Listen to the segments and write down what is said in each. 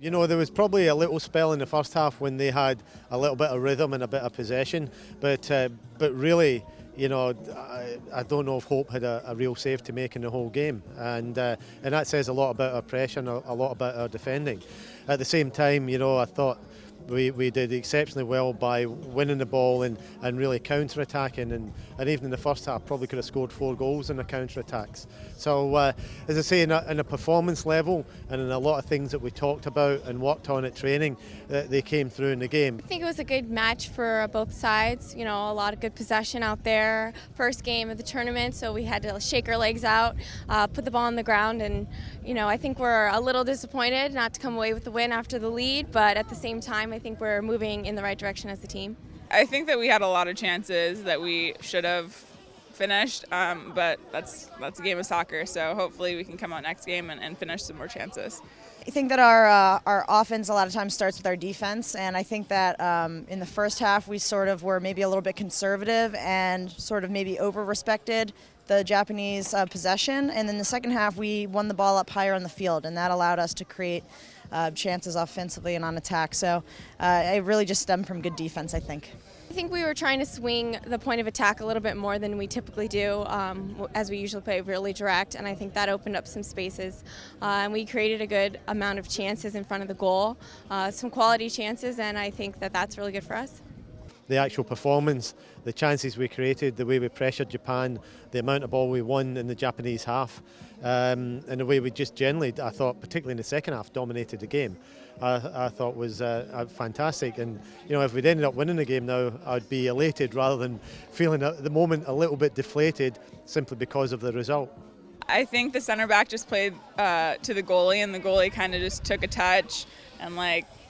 You know, there was probably a little spell in the first half when they had a little bit of rhythm and a bit of possession, but really, you know, I don't know if Hope had a real save to make in the whole game, and that says a lot about our pressure and a lot about our defending. At the same time, you know, I thought we did exceptionally well by winning the ball and really counter-attacking, and even in the first half probably could have scored 4 goals in the counter-attacks. So as I say, in a performance level and in a lot of things that we talked about and worked on at training, they came through in the game. I think it was a good match for both sides. You know, a lot of good possession out there. First game of the tournament, so we had to shake our legs out, put the ball on the ground, and you know, I think we're a little disappointed not to come away with the win after the lead, but at the same time I think we're moving in the right direction as a team. I think that we had a lot of chances that we should have finished, but that's a game of soccer, so hopefully we can come out next game and finish some more chances. I think that our offense a lot of times starts with our defense, and I think that in the first half we sort of were maybe a little bit conservative and sort of maybe over-respected the Japanese possession, and in the second half we won the ball up higher on the field, and that allowed us to create chances offensively and on attack. So it really just stemmed from good defense, I think. I think we were trying to swing the point of attack a little bit more than we typically do, as we usually play really direct, and I think that opened up some spaces. And we created a good amount of chances in front of the goal, some quality chances, and I think that that's really good for us. The actual performance, the chances we created, the way we pressured Japan, the amount of ball we won in the Japanese half, and the way we just generally, I thought, particularly in the second half, dominated the game, I thought was fantastic. And you know, if we'd ended up winning the game now, I'd be elated rather than feeling at the moment a little bit deflated simply because of the result. I think the center back just played to the goalie, and the goalie kind of just took a touch and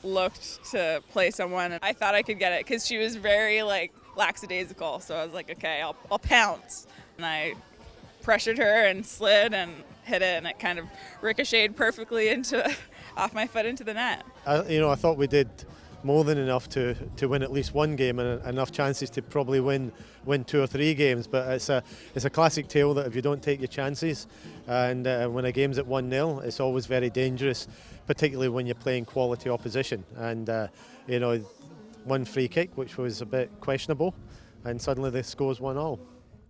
looked to play someone. I thought I could get it because she was very lackadaisical, so I was like, okay, I'll pounce. And I pressured her and slid and hit it, and it kind of ricocheted perfectly off my foot into the net. I thought we did more than enough to win at least one game, and enough chances to probably win 2 or 3 games. But it's a classic tale that if you don't take your chances, and when a game's at 1-0, it's always very dangerous, particularly when you're playing quality opposition. And one free kick, which was a bit questionable, and suddenly the score's 1-1.